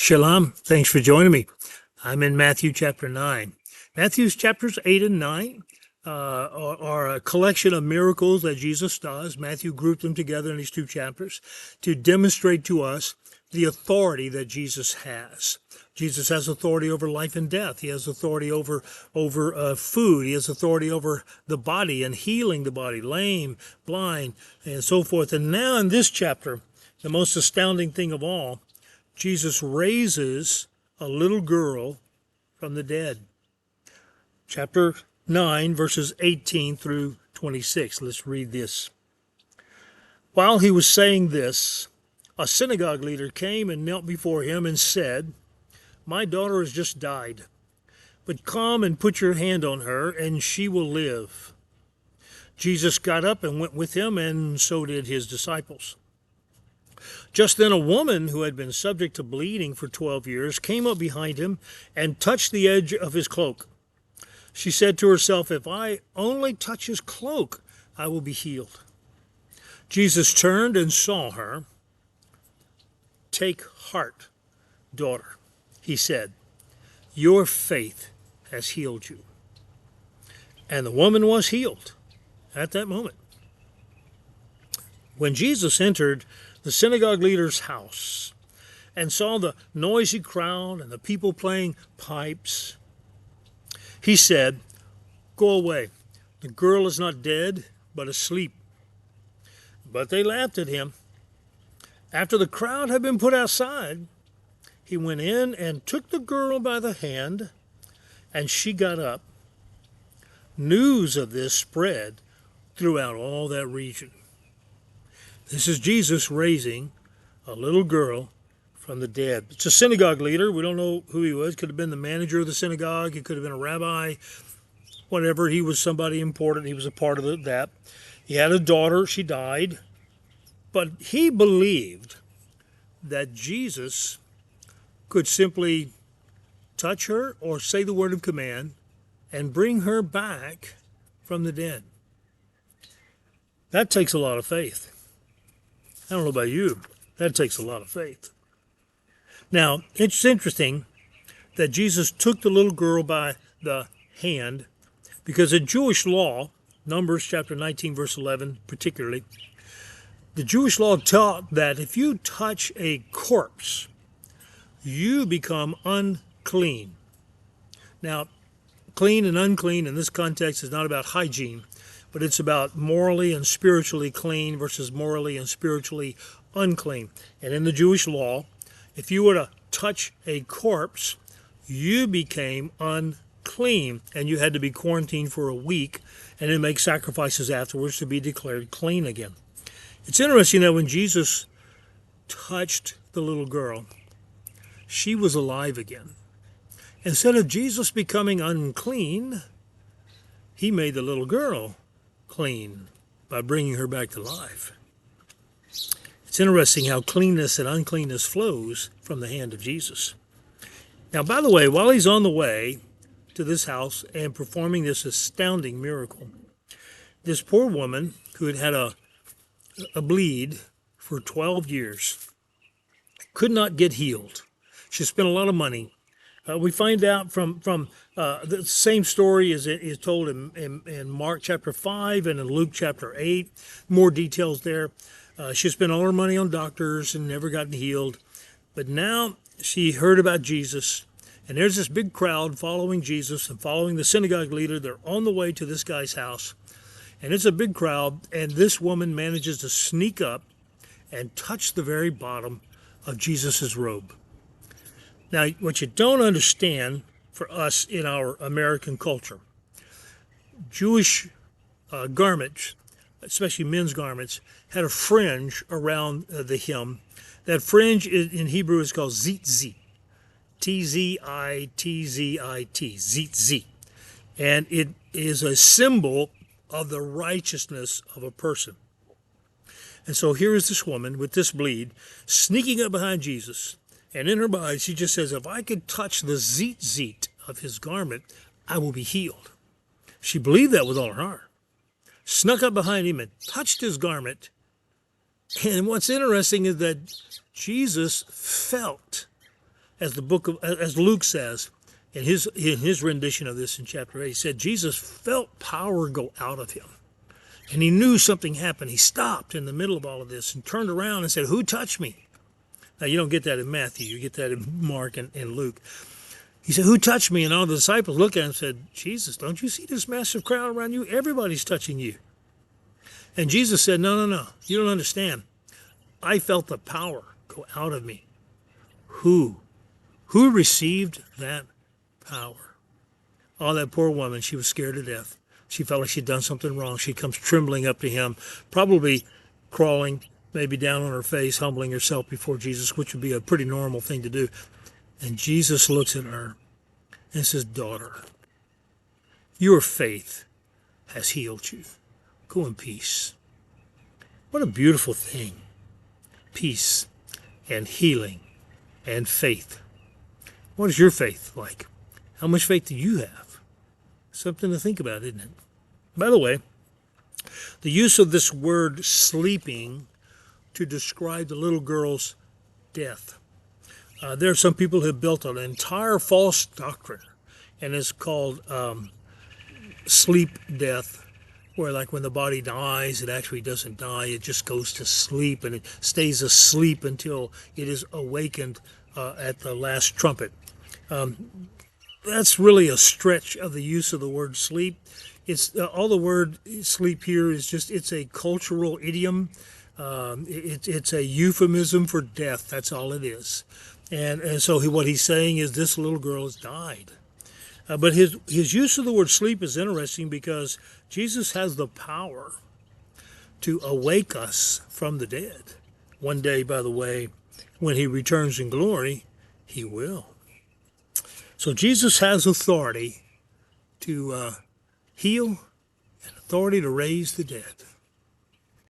Shalom. Thanks for joining me. I'm in Matthew chapter 9. Matthew's chapters 8 and 9 are a collection of miracles that Jesus does. Matthew grouped them together in these two chapters to demonstrate to us the authority that Jesus has. Jesus has authority over life and death. He has authority over food. He has authority over the body and healing the body, lame, blind, and so forth. And now in this chapter, the most astounding thing of all, Jesus raises a little girl from the dead. Chapter 9, verses 18 through 26. Let's read this. While he was saying this, a synagogue leader came and knelt before him and said, "My daughter has just died, but come and put your hand on her, and she will live." Jesus got up and went with him, and so did his disciples. Just then a woman who had been subject to bleeding for 12 years came up behind him and touched the edge of his cloak. She said to herself, "If I only touch his cloak, I will be healed." Jesus turned and saw her. "Take heart, daughter," he said. "Your faith has healed you." And the woman was healed at that moment. When Jesus entered the synagogue leader's house and saw the noisy crowd and the people playing pipes, he said, "Go away. The girl is not dead, but asleep." But they laughed at him. After the crowd had been put outside, he went in and took the girl by the hand, and she got up. News of this spread throughout all that region. This is Jesus raising a little girl from the dead. It's a synagogue leader. We don't know who he was. Could have been the manager of the synagogue. He could have been a rabbi, whatever. He was somebody important. He was a part of that. He had a daughter. She died. But he believed that Jesus could simply touch her or say the word of command and bring her back from the dead. That takes a lot of faith. I don't know about you. That takes a lot of faith. Now, it's interesting that Jesus took the little girl by the hand because in Jewish law, Numbers chapter 19, verse 11 particularly, the Jewish law taught that if you touch a corpse, you become unclean. Now, clean and unclean in this context is not about hygiene, but it's about morally and spiritually clean versus morally and spiritually unclean. And in the Jewish law, if you were to touch a corpse, you became unclean, and you had to be quarantined for a week and then make sacrifices afterwards to be declared clean again. It's interesting that when Jesus touched the little girl, she was alive again. Instead of Jesus becoming unclean, he made the little girl clean by bringing her back to life. It's interesting how cleanness and uncleanness flows from the hand of Jesus. Now, by the way, while he's on the way to this house and performing this astounding miracle, this poor woman who had had a bleed for 12 years could not get healed. She spent a lot of money. We find out from the same story is told in Mark chapter 5 and in Luke chapter 8. More details there. She spent all her money on doctors and never gotten healed. But now she heard about Jesus, and there's this big crowd following Jesus and following the synagogue leader. They're on the way to this guy's house, and it's a big crowd, and this woman manages to sneak up and touch the very bottom of Jesus' robe. Now, what you don't understand for us in our American culture, Jewish garments, especially men's garments, had a fringe around the hem. That fringe in Hebrew is called tzitzit, T-Z-I-T-Z-I-T, tzitzit. And it is a symbol of the righteousness of a person. And so here is this woman with this bleed sneaking up behind Jesus. And in her mind, she just says, "If I could touch the tzitzit of his garment, I will be healed." She believed that with all her heart. Snuck up behind him and touched his garment. And what's interesting is that Jesus felt as Luke says in his rendition of this in chapter 8, he said Jesus felt power go out of him. And he knew something happened. He stopped in the middle of all of this and turned around and said, "Who touched me?" Now, you don't get that in Matthew. You get that in Mark and Luke. He said, "Who touched me?" And all the disciples looked at him and said, "Jesus, don't you see this massive crowd around you? Everybody's touching you." And Jesus said, No. You don't understand. I felt the power go out of me. Who? Who received that power? Oh, that poor woman. She was scared to death. She felt like she'd done something wrong. She comes trembling up to him, probably crawling, maybe down on her face, humbling herself before Jesus, which would be a pretty normal thing to do. And Jesus looks at her and says, "Daughter, your faith has healed you. Go in peace." What a beautiful thing. Peace and healing and faith. What is your faith like? How much faith do you have? Something to think about, isn't it? By the way, the use of this word sleeping to describe the little girl's death. There are some people who have built an entire false doctrine, and it's called sleep death, where like when the body dies, it actually doesn't die, it just goes to sleep, and it stays asleep until it is awakened at the last trumpet. That's really a stretch of the use of the word sleep. It's all the word sleep here is just, it's a cultural idiom. It's a euphemism for death. That's all it is. And so what he's saying is this little girl has died. But his use of the word sleep is interesting because Jesus has the power to awake us from the dead. One day, by the way, when he returns in glory, he will. So Jesus has authority to heal and authority to raise the dead.